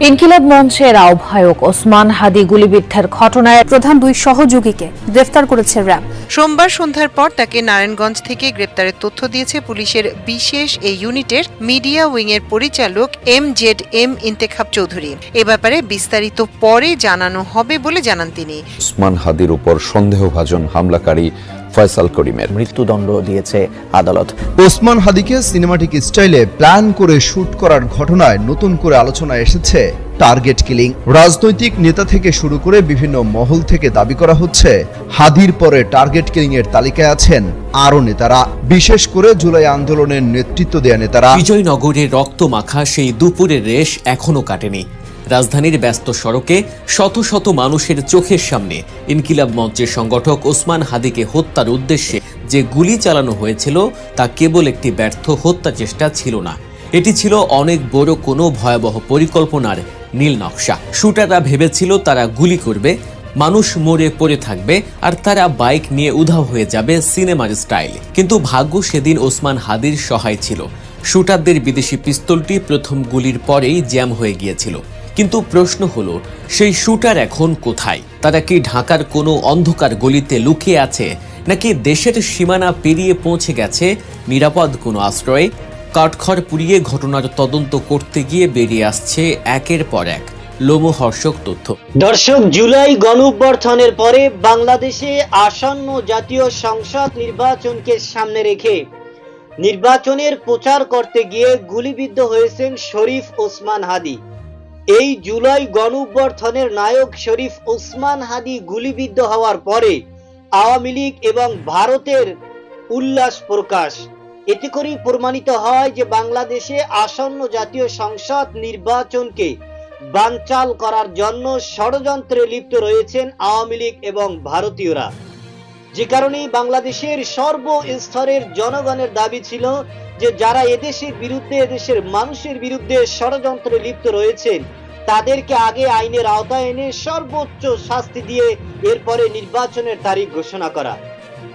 ইনকিলাব মঞ্চের আহ্বায়ক ওসমান হাদি গুলিবিদ্ধের ঘটনায় প্রধান দুই সহযোগীকে গ্রেফতার করেছে র্যাব। সোমবার সন্ধ্যার পর তাকে নারায়ণগঞ্জ থেকে গ্রেপ্তারের তথ্য দিয়েছে পুলিশের বিশেষ এই ইউনিটের মিডিয়া উইংয়ের পরিচালক MZM ইন্তেখাব চৌধুরী। এ ব্যাপারে বিস্তারিত পরে জানানো হবে বলে জানান তিনি। ওসমান হাদির উপর সন্দেহভাজন হামলাকারী ফয়সাল করিমের মৃত্যুদণ্ড দিয়েছে আদালত। ওসমান হাদিকে সিনেমাটিক স্টাইলে প্ল্যান করে শুট করার ঘটনায় নতুন করে আলোচনায় এসেছে টার্গেট কিলিং। রাজনৈতিক নেতা থেকে শুরু করে বিভিন্ন মহল থেকে দাবি করা হচ্ছে হাদির পরে টার্গেট কিলিং এর তালিকায় আছেন আরও নেতারা, বিশেষ করে জুলাই আন্দোলনের নেতৃত্ব দেয়া নেতারা। বিজয়নগরের রক্তমাখা সেই দুপুরের রেশ এখনো কাটেনি। রাজধানীর ব্যস্ত সড়কে শত শত মানুষের চোখের সামনে ইনকিলাব মঞ্চের সংগঠক ওসমান হাদিকে হত্যার উদ্দেশ্যে যে গুলি চালানো হয়েছিল তা কেবল একটি ব্যর্থ হত্যা চেষ্টা ছিল না, এটি ছিল অনেক বড় কোনো ভয়াবহ পরিকল্পনার নীল নকশা। শুটাররা ভেবেছিল তারা গুলি করবে, মানুষ মরে পড়ে থাকবে আর তারা বাইক নিয়ে উধাও হয়ে যাবে সিনেমার স্টাইলে। কিন্তু ভাগ্য সেদিন ওসমান হাদির সহায় ছিল। শুটারদের বিদেশি পিস্তলটি প্রথম গুলির পরেই জ্যাম হয়ে গিয়েছিল। কিন্তু প্রশ্ন হলো, সেই শুটার এখন কোথায়? তারা কি ঢাকার কোনো অন্ধকার গলিতে লুকিয়ে আছে, নাকি দেশের সীমানা পেরিয়ে পৌঁছে গেছে নিরাপদ কোনো আশ্রয়ে? কাঠখড় পুড়িয়ে ঘটনার তদন্ত করতে গিয়ে বেরিয়ে আসছে একের পর এক লোমহর্ষক তথ্য। দর্শক, জুলাই গণঅভ্যুত্থানের পরে বাংলাদেশে আসন্ন জাতীয় সংসদ নির্বাচনকে সামনে রেখে নির্বাচনের প্রচার করতে গিয়ে গুলিবিদ্ধ হয়েছেন শরীফ ওসমান হাদি। এই জুলাই গণঅভ্যুত্থানের নায়ক শরীফ ওসমান হাদি গুলিবিদ্ধ হওয়ার পরে আওয়ামী লীগ এবং ভারতের উল্লাস প্রকাশ। এতে করেই প্রমাণিত হয় যে বাংলাদেশে আসন্ন জাতীয় সংসদ নির্বাচনকে বানচাল করার জন্য ষড়যন্ত্রে লিপ্ত রয়েছেন আওয়ামী লীগ এবং ভারতীয়রা। যে কারণেই বাংলাদেশের সর্বস্তরের জনগণের দাবি ছিল যে যারা এদেশের বিরুদ্ধে, এদেশের মানুষের বিরুদ্ধে ষড়যন্ত্রে লিপ্ত রয়েছেন তাদেরকে আগে আইনের আওতায় এনে সর্বোচ্চ শাস্তি দিয়ে এরপরে নির্বাচনের তারিখ ঘোষণা করা।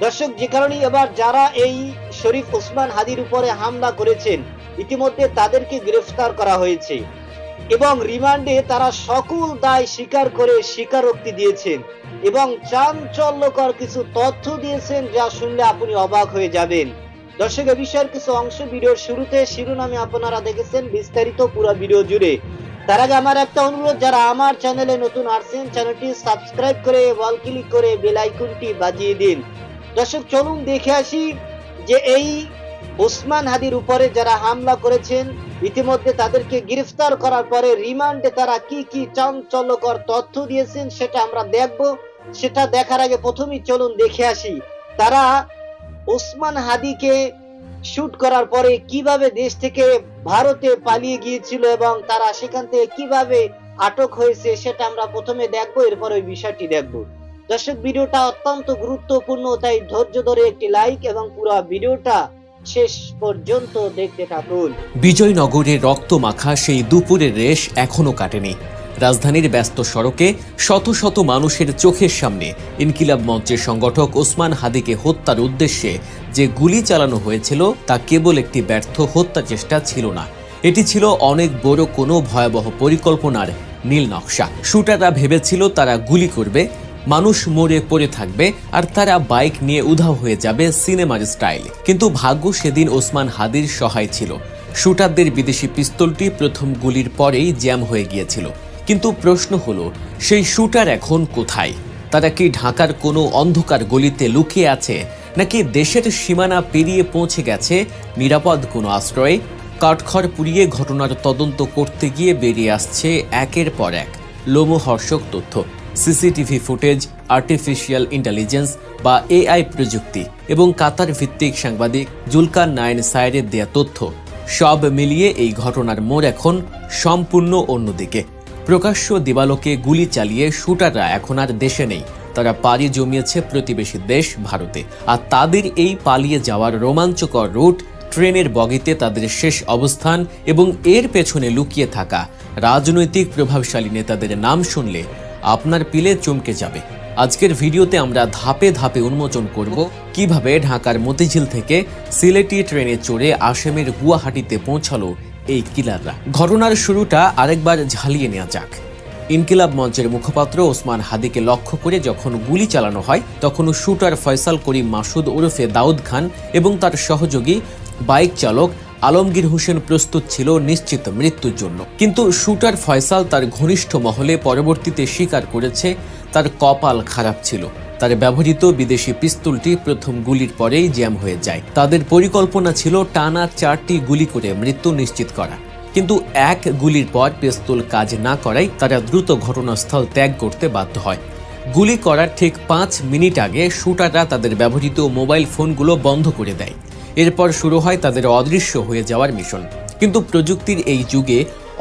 দর্শক, যে কারণে এবার যারা এই শরীফ ওসমান হাদির উপরে হামলা করেছেন ইতিমধ্যে তাদেরকে গ্রেফতার করা হয়েছে এবং রিমান্ডে তারা সকল দায় স্বীকার করে স্বীকারোক্তি দিয়েছেন এবং চাঞ্চল্যকর কিছু তথ্য দিয়েছেন যা শুনলে আপনি অবাক হয়ে যাবেন। দর্শক, এ বিষয়ের কিছু অংশ ভিডিওর শুরুতে শিরোনামে আপনারা দেখেছেন, বিস্তারিত পুরো ভিডিও জুড়ে। তার আগে আমার একটা অনুরোধ, যারা আমার চ্যানেলে নতুন আসছেন চ্যানেলটি সাবস্ক্রাইব করে অল ক্লিক করে বেল আইকনটি বাজিয়ে দিন। দর্শক, চলুন দেখে আসি যে এই ওসমান হাদির উপরে যারা হামলা করেছেন ইতিমধ্যে তাদেরকে গ্রেফতার করার পরে রিমান্ডে তারা কি কি চাঞ্চল্যকর তথ্য দিয়েছেন সেটা আমরা দেখব। সেটা দেখার আগে প্রথমেই চলুন দেখে আসি তারা ওসমান হাদিকে শুট করার পরে কিভাবে দেশ থেকে ভারতে পালিয়ে গিয়েছিল এবং তারা সেখান থেকে কিভাবে আটক হয়েছে সেটা আমরা প্রথমে দেখব, এরপর ওই বিষয়টি দেখব। দর্শক, ভিডিওটা অত্যন্ত গুরুত্বপূর্ণ, তাই ধৈর্য ধরে একটি লাইক এবং পুরো ভিডিওটা শেষ পর্যন্ত দেখতে থাকুন। বিজয়নগরের রক্তমাখা সেই দুপুরের রেশ এখনো কাটেনি। রাজধানীর ব্যস্ত সড়কে শত শত মানুষের চোখের সামনে ইনকিলাব মঞ্চের সংগঠক ওসমান হাদিকে হত্যার উদ্দেশ্যে যে গুলি চালানো হয়েছিল তা কেবল একটি ব্যর্থ হত্যা চেষ্টা ছিল না, এটি ছিল অনেক বড় কোনো ভয়াবহ পরিকল্পনার নীল নকশা। শুটাররা ভেবেছিল তারা গুলি করবে, মানুষ মরে পড়ে থাকবে আর তারা বাইক নিয়ে উধাও হয়ে যাবে সিনেমার স্টাইলে। কিন্তু ভাগ্য সেদিন ওসমান হাদির সহায় ছিল। শুটারদের বিদেশি পিস্তলটি প্রথম গুলির পরেই জ্যাম হয়ে গিয়েছিল। কিন্তু প্রশ্ন হলো, সেই শুটার এখন কোথায়? তারা কি ঢাকার কোনো অন্ধকার গলিতে লুকিয়ে আছে, নাকি দেশের সীমানা পেরিয়ে পৌঁছে গেছে নিরাপদ কোনো আশ্রয়ে? কাঠখড় পুড়িয়ে ঘটনার তদন্ত করতে গিয়ে বেরিয়ে আসছে একের পর এক লোমহর্ষক তথ্য। সিসিটিভি ফুটেজ, আর্টিফিশিয়াল ইন্টেলিজেন্স বা AI প্রযুক্তি এবং কাতার ভিত্তিক সাংবাদিক জুলকার নাইন সায়েরের দেয়া তথ্য, সব মিলিয়ে এই ঘটনার মোড় এখন সম্পূর্ণ অন্যদিকে। প্রকাশ্য দিবালোকে গুলি চালিয়ে শুটাররা এখন আর দেশে নেই, তারা পাড়ি জমিয়েছে প্রতিবেশী দেশ ভারতে। আর তাদের এই পালিয়ে যাওয়ার রোমাঞ্চকর রুট, ট্রেনের বগিতে তাদের শেষ অবস্থান এবং এর পেছনে লুকিয়ে থাকা রাজনৈতিক প্রভাবশালী নেতাদের নাম শুনলে আপনার পিলে চমকে যাবে। আজকের ভিডিওতে আমরা ধাপে ধাপে উন্মোচন করব কিভাবে ঢাকার মতিঝিল থেকে সিলেটি ট্রেনে চড়ে আসামের গুয়াহাটিতে পৌঁছালো এই কিলাররা। ঘটনার শুরুটা আরেকবার ঝালিয়ে নেওয়া যাক। ইনকিলাব মঞ্চের মুখপাত্র ওসমান হাদিকে লক্ষ্য করে যখন গুলি চালানো হয় তখন শুটার ফয়সাল করিম মাসুদ ওরফে দাউদ খান এবং তার সহযোগী বাইক চালক আলমগীর হোসেন প্রস্তুত ছিল নিশ্চিত মৃত্যুর জন্য। কিন্তু শুটার ফয়সাল তার ঘনিষ্ঠ মহলে পরবর্তীতে স্বীকার করেছে তার কপাল খারাপ ছিল। তার ব্যবহৃত বিদেশি পিস্তলটি প্রথম গুলির পরেই জ্যাম হয়ে যায়। তাদের পরিকল্পনা ছিল টানা 4টি গুলি করে মৃত্যু নিশ্চিত করা, কিন্তু এক গুলির পর পিস্তল কাজ না করায় তারা দ্রুত ঘটনাস্থল ত্যাগ করতে বাধ্য হয়। গুলি করার ঠিক 5 মিনিট আগে শুটাররা তাদের ব্যবহৃত মোবাইল ফোনগুলো বন্ধ করে দেয়। এরপর শুরু হয় তাদের অদৃশ্য হয়ে যাওয়ার মিশন। কিন্তু প্রযুক্তির এই যুগে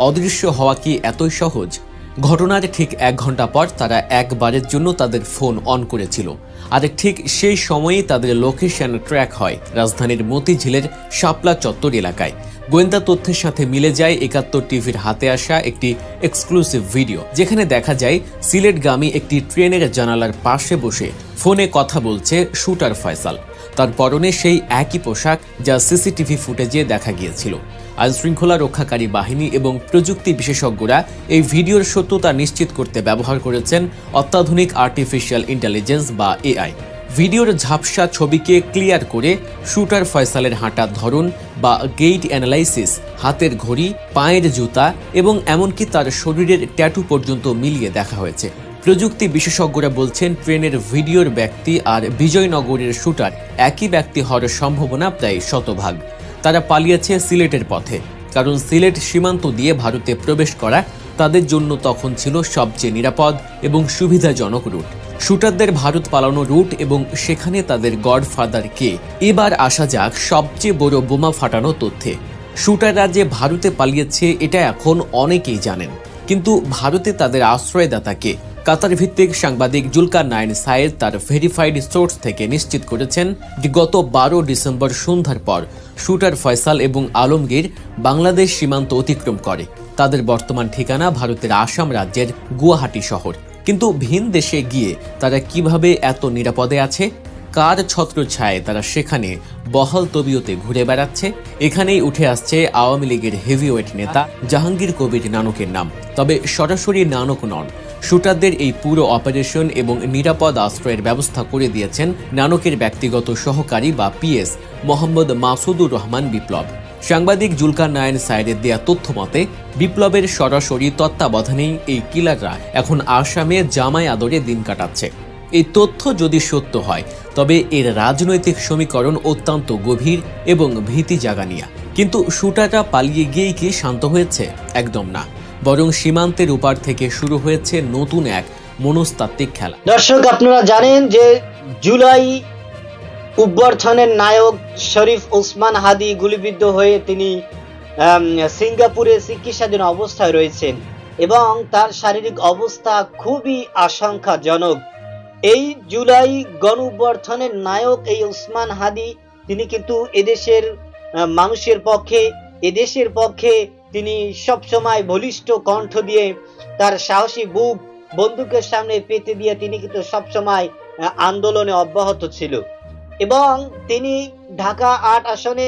অদৃশ্য হওয়া কি এতই সহজ? ঘটনার ঠিক 1 ঘন্টা পর তারা একবারের জন্য তাদের ফোন অন করেছিল, আর ঠিক সেই সময়েই তাদের লোকেশন ট্র্যাক হয় রাজধানীর মতিঝিলের শাপলা চত্বর এলাকায়। গোয়েন্দা তথ্যের সাথে মিলে যায় 71 টিভির হাতে আসা একটি এক্সক্লুসিভ ভিডিও, যেখানে দেখা যায় সিলেটগামী একটি ট্রেনের জানালার পাশে বসে ফোনে কথা বলছে শুটার ফয়সাল। তার পরনে সেই একই পোশাক যা সিসিটিভি ফুটেজে দেখা গিয়েছিল। আইনশৃঙ্খলা রক্ষাকারী বাহিনী এবং প্রযুক্তি বিশেষজ্ঞরা এই ভিডিওর সত্যতা নিশ্চিত করতে ব্যবহার করেছেন অত্যাধুনিক আর্টিফিশিয়াল ইন্টেলিজেন্স বা এআই। ভিডিওর ঝাপসা ছবিকে ক্লিয়ার করে শুটার ফয়সালের হাঁটার ধরন বা গেইট অ্যানালাইসিস, হাতের ঘড়ি, পায়ের জুতা এবং এমনকি তার শরীরের ট্যাটু পর্যন্ত মিলিয়ে দেখা হয়েছে। প্রযুক্তি বিশেষজ্ঞরা বলছেন ট্রেনের ভিডিওর ব্যক্তি আর বিজয়নগরের শুটার একই ব্যক্তি হওয়ার সম্ভাবনা প্রায় 100%। তারা পালিয়েছে সিলেটের পথে, কারণ সিলেট সীমান্ত দিয়ে ভারতে প্রবেশ করা তাদের জন্য তখন ছিল সবচেয়ে নিরাপদ এবং সুবিধাজনক রুট। শুটারদের ভারত পালানো রুট এবং সেখানে তাদের গডফাদার কে। এবার আসা যাক সবচেয়ে বড় বোমা ফাটানো তথ্যে। শুটাররা যে ভারতে পালিয়েছে এটা এখন অনেকেই জানেন, কিন্তু ভারতে তাদের আশ্রয়দাতা কে? কাতার ভিত্তিক সাংবাদিক জুলকার নাইন সায়েদ তার ভেরিফাইড সোর্স থেকে নিশ্চিত করেছেন যে গত 12 ডিসেম্বর সন্ধ্যার পর শুটার ফয়সাল এবং আলমগীর বাংলাদেশ সীমান্ত অতিক্রম করে। তাদের বর্তমান ঠিকানা ভারতের আসাম রাজ্যের গুয়াহাটি শহর। কিন্তু ভিন দেশে গিয়ে তারা কিভাবে এত নিরাপদে আছে? কার ছত্রছায়ায় তারা সেখানে বহাল তবিয়তে ঘুরে বেড়াচ্ছে? এখানেই উঠে আসছে আওয়ামী লীগের হেভিওয়েট নেতা জাহাঙ্গীর কবির নানকের নাম। তবে সরাসরি নানক নন, শুটারদের এই পুরো অপারেশন এবং নিরাপদ আশ্রয়ের ব্যবস্থা করে দিয়েছেন নানকের ব্যক্তিগত সহকারী বা পিএস মোহাম্মদ মাসুদুর রহমান বিপ্লব। সাংবাদিক জুলকার নাইন সায়েদের দেয়া তথ্য মতে বিপ্লবের সরাসরি তত্ত্বাবধানেই এই কিলাররা এখন আসামে জামাই আদরে দিন কাটাচ্ছে। এই তথ্য যদি সত্য হয় তবে এর রাজনৈতিক সমীকরণ অত্যন্ত গভীর এবং ভীতি জাগানিয়া। কিন্তু শুটাররা পালিয়ে গিয়েই কি শান্ত হয়েছে? একদম না, বরং সীমান্তের উপার থেকে শুরু হয়েছে নতুন এক মনস্তাত্ত্বিক খেলা। দর্শক, আপনারা জানেন যে জুলাই অভ্যর্থনের নায়ক শরীফ ওসমান হাদি গুলিবিদ্ধ হয়ে তিনি সিঙ্গাপুরে চিকিৎসাধীন অবস্থায় রয়েছেন এবং তার শারীরিক অবস্থা খুবই আশঙ্কাজনক। এই জুলাই গণ অভ্যর্থনের নায়ক এই ওসমান হাদি তিনি কিন্তু এদেশের মানুষের পক্ষে, এদেশের পক্ষে তিনি সবসময় বলিষ্ঠ কণ্ঠ দিয়ে তার সাহসী বুক বন্দুকের সামনে পেতে দিয়ে তিনি কিন্তু সবসময় আন্দোলনে অব্যাহত ছিল এবং তিনি ঢাকা 8 আসনে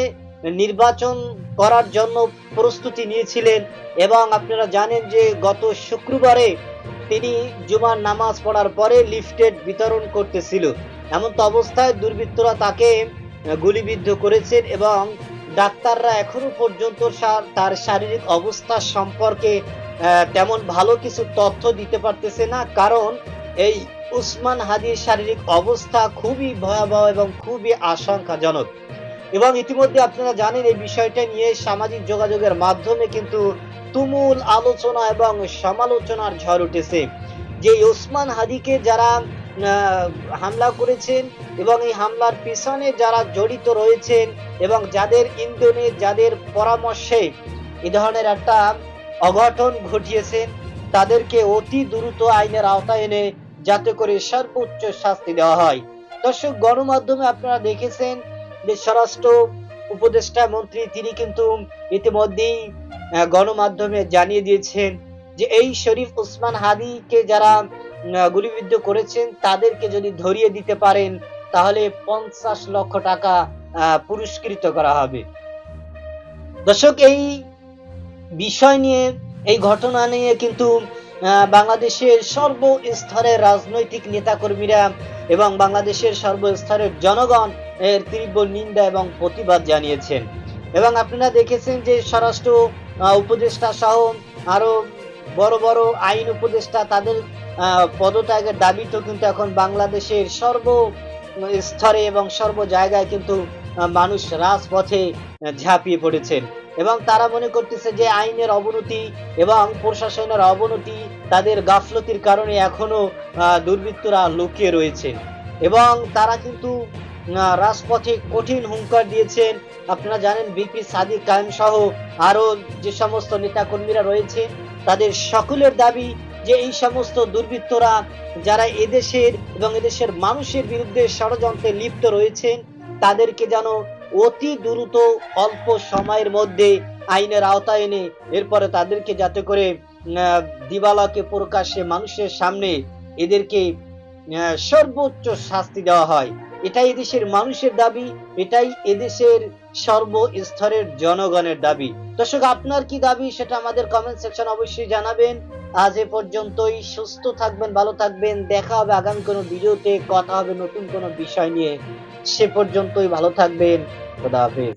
নির্বাচন করার জন্য প্রস্তুতি নিয়েছিলেন। এবং আপনারা জানেন যে গত শুক্রবারে তিনি জুমার নামাজ পড়ার পরে লিফলেট বিতরণ করতেছিল। এমন তো অবস্থায় দুর্বৃত্তরা তাকে গুলিবিদ্ধ করেছেন এবং ডাক্তাররা এখনো পর্যন্ত তার শারীরিক অবস্থা সম্পর্কে তেমন ভালো কিছু তথ্য দিতে পারতেছে না, কারণ এই ওসমান হাদির শারীরিক অবস্থা খুবই ভয়াবহ এবং খুবই আশঙ্কাজনক। এবং ইতিমধ্যে আপনারা জানেন এই বিষয়টা নিয়ে সামাজিক যোগাযোগের মাধ্যমে কিন্তু তুমুল আলোচনা এবং সমালোচনার ঝড় উঠেছে যে ওসমান হাদিকে যারা হামলা করেছেন এবং এই হামলার পিছনে যারা জড়িত রয়েছেন এবং যাদের ইন্ধনে, যাদের পরামর্শে এই ধরনের একটা অঘটন ঘটিয়েছেন তাদেরকে অতি দ্রুত আইনের আওতায় এনে যাতে করে সর্বোচ্চ শাস্তি দেওয়া হয়। দর্শক, গণমাধ্যমে আপনারা দেখেছেন যে স্বরাষ্ট্র উপদেষ্টা মন্ত্রী তিনি কিন্তু ইতিমধ্যেই গণমাধ্যমে জানিয়ে দিয়েছেন যে এই শরীফ ওসমান হাদিকে যারা গুলিবিদ্ধ করেছেন তাদেরকে যদি ধরিয়ে দিতে পারেন তাহলে 50 লক্ষ টাকা পুরস্কৃত করা হবে। দর্শক, এই বিষয় নিয়ে, এই ঘটনা নিয়ে কিন্তু বাংলাদেশের সর্বস্তরের রাজনৈতিক নেতাকর্মীরা এবং বাংলাদেশের সর্বস্তরের জনগণ এর তীব্র নিন্দা এবং প্রতিবাদ জানিয়েছেন। এবং আপনারা দেখেছেন যে স্বরাষ্ট্র উপদেষ্টা সহ আরো বড় বড় আইন উপদেষ্টা তাদের পদত্যাগের দাবিতে কিন্তু এখন বাংলাদেশের সর্বস্তরে এবং সর্ব জায়গায় কিন্তু মানুষ রাজপথে ঝাঁপিয়ে পড়েছেন এবং তারা মনে করতেছে যে আইনের অবনতি এবং প্রশাসনের অবনতি, তাদের গাফলতির কারণে এখনো দুর্বৃত্তরা লুকিয়ে রয়েছে এবং তারা কিন্তু রাজপথে কঠিন হুঙ্কার দিয়েছেন। আপনারা জানেন বিপি সাদিক কায়েম সহ আরো যে সমস্ত নেতাকর্মীরা রয়েছে তাদের সকলের দাবি যে এই সমস্ত দুর্বৃত্তরা যারা এদেশের এবং এদেশের মানুষের বিরুদ্ধে ষড়যন্ত্রে লিপ্ত রয়েছেন তাদেরকে যেন অতি দ্রুত অল্প সময়ের মধ্যে আইনের আওতায় এনে এরপরে তাদেরকে যাতে করে দিবালোকে প্রকাশ্যে মানুষের সামনে এদেরকে সর্বোচ্চ শাস্তি দেওয়া হয়। এটাই এদেশের মানুষের দাবি, এটাই এদেশের সর্বস্তরের জনগণের দাবি। দর্শক, আপনার কি দাবি সেটা আমাদের কমেন্ট সেকশন অবশ্যই জানাবেন। আজ এ পর্যন্তই। সুস্থ থাকবেন, ভালো থাকবেন। দেখা হবে আগামী কোনো ভিডিওতে, কথা হবে নতুন কোনো বিষয় নিয়ে। সে পর্যন্তই ভালো থাকবেন। খোদা হাফেজ।